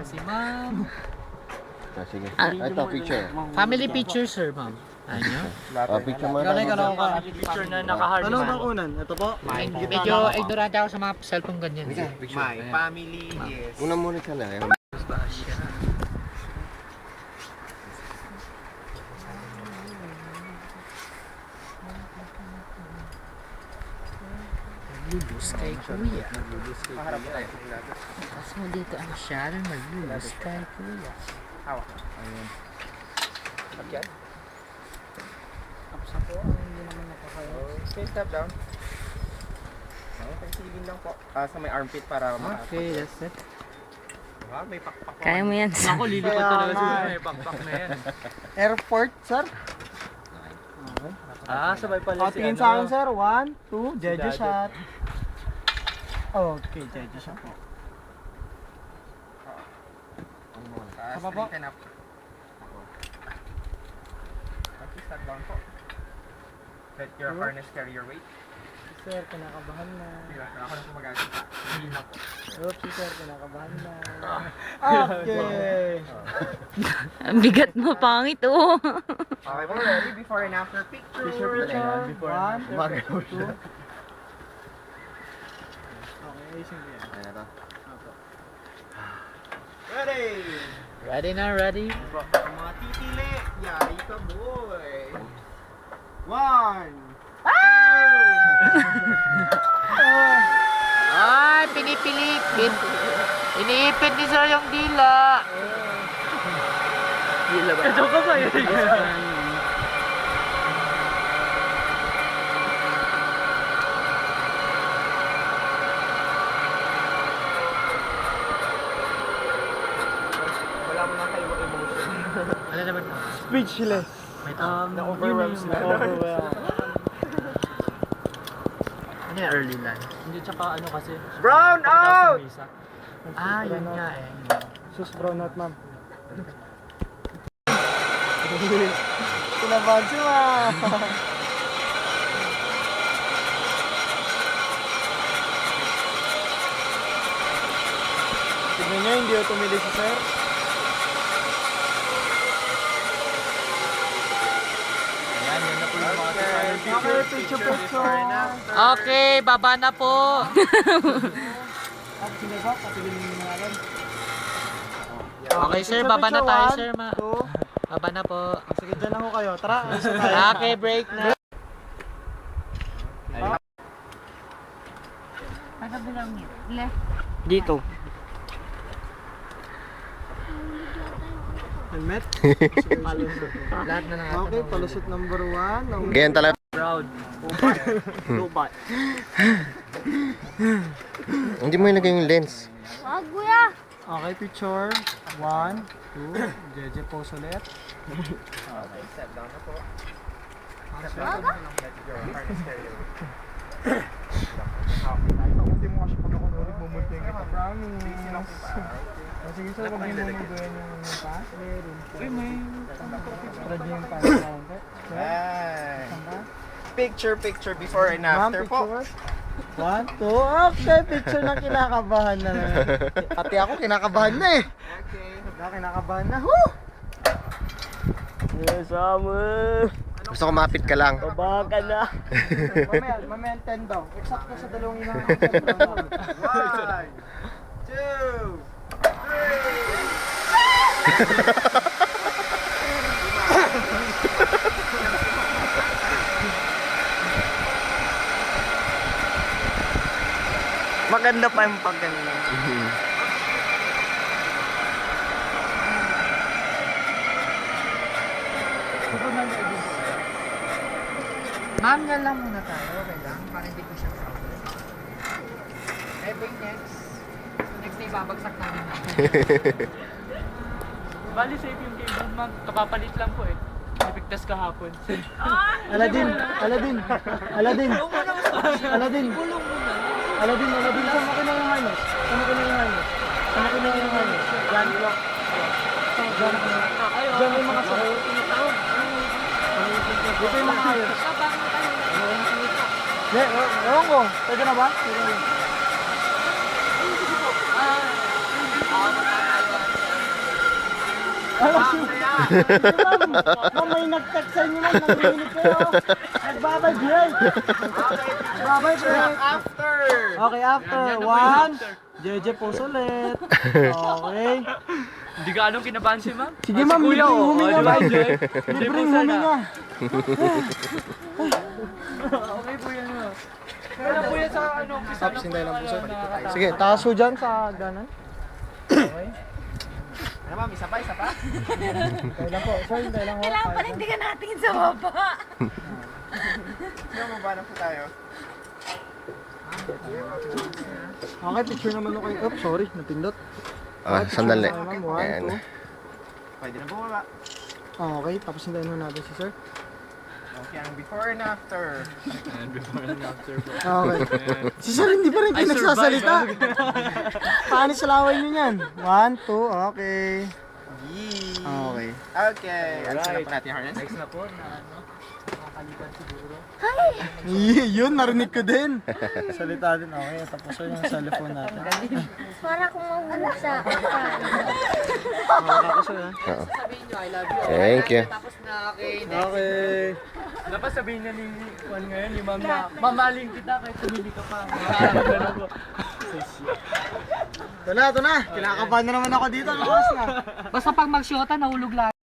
Si ma'am. Sige. Ito, picture. Family picture, sir, ma'am. Ano? Picture mo Ikaw na. ka. Picture na naka-hard. Ano bang unan? Ito po? Medyo ignorante ako sa mga cellphone ganyan. My family is... Una muna siya na. Maglulus kay kuya. Paharap tayo. Tapos mo dito ang siya na maglulus kay kuya. Hawak. Ayun. Pagyan. Tapos ako, hindi naman nakakaya. Okay, step down. Okay, silin lang po. Sa may armpit para makaas. Okay, that's it. May pakpak. Kaya mo yan. Ako, lilipat talaga siguro may pakpak na yan. Airport, sir. Sabay pala Tingin sa akin, sir. 1, 2, Jeje shot. Okay, Jeje shot po. Apa po? Okay, step down po. Let your harness carry your weight. Sir, kinakabahan na. Ako na po mag-aasita. Silin lang po. Oops, sir, kinakabahan na. Okay. Ang bigat mo, pangit oh. Okay po, ready? Before and after picture. Picture. Before 1, Magaw 2. siya. Okay, sige. Ayan na to. Ready! Ready na, ready? Mga titili! Yari ka, boy! 1! Ay, pinipilipit. Iniipit ni sir yung dila. Dila ba? Ito ka ba yun? Wala mo lang kayo emotion. Ano naman? Speechless. Na-overwhelms na. Ano yung early lunch? Hindi, tsaka ano kasi. Brown out! Yun nga eh. Sus, brown out, ma'am. Kinabahan si ma'am. Tignan nyo, hindi ako tumili si sir. Ayan, yun na po yung mga Okay, picture. Okay, baba na po. At sila ba? Patigilin nyo na natin. Okay sir, baba na tayo sir. Baba na po. Sige, dyan ako kayo. Tara, isa tayo. Okay, break na. Pagkabilang left. Dito. Helmet? Palusot. Lahat na lang. Okay, palusot number 1. Ganyan talaga. Proud. Lubat. Hindi mo ilagay yung lens. Wag, kuya. Okay, picture. 1, 2. Jeje pose ulit. Okay, step down na po. Step down na po. Let your harness carry your weight. Hindi mo kasi pag ako nulit, bumuting kita. Promise. Sige sir, huwag niyo mumuduyan yung pa. Meron po. Uy, may... Spread niyo yung pa. Hey. Picture before and after po. 1, 2. Okay, picture na kinakabahan na naman. Pati ako kinakabahan na eh. Okay. Kinakabahan na. Woo! Yes, summer. Gusto ko mapit ka lang. Babaga na. Mamaya 10 daw. Eksakto sa dalawang inang. 1, 2, 3. Maganda pa yung pagganyan. Ma'am, yan lang muna tayo. Okay lang. Para hindi ko siya problem. Next. Next na ibabagsak namin natin. Bali safe yung game board, ma'am. Kapapalit lang po eh. Nipigtas kahapon. Aladin. Sama ko na yung harness. Yan, lock. Diyan may mga sayo. Dito yung mga ayos. Ewan ko. Pwede na ba? Ma'am, may nag-text sa inyo, ma'am. Nanginginig kayo. Nagbabay break. Nagbabay break. After! Okay, after. One. JJ pose ulit. Okay. Hindi ka anong kinabahan si ma'am? Sige, ma'am. Libreng huminga, ma'am. Libreng Libreng huminga. Okay po yan mo. Kaya po yan sa ano, umpisa Tapos hindi lang puso. na- Sige, taas ho dyan sa ganan. Okay. Ano ma'am, isa pa, isa pa? Kaya lang po. Sir, hindi lang ho. Kailangan panindigan natin sa baba. Sino mo ba na po tayo? Okay, picture naman ho kayo. Oops, sorry. Napindot. Ah, sandali. Okay, ma'am. One, Ayan. two. Pwede na bumaba. Okay, tapos hintayin ho natin si sir. Okay, ang before and after. Okay. Si sir hindi pa rin kayo nagsasalita. Paano sa laway nyo yan? One, two, okay. Yee! Okay. Okay, alisin na po natin yung harness. Next na po na ano, makakalipan siguro. Yun, narinig ko din. Salita din. Okay, tapos yun yung cellphone natin. Para kung mahusa. Tapos yun. Oo. Sabihin nyo, I love you. Thank you. Tapos na kay Okay. Dapat sabihin niya ni Juan ngayon, ni ma'am na mamaling kita kahit tumili ka pa. Ganun po. Ito na. Kinakabahan na naman ako dito. Lakas na. Basta pag mag-shota, nahulog lang.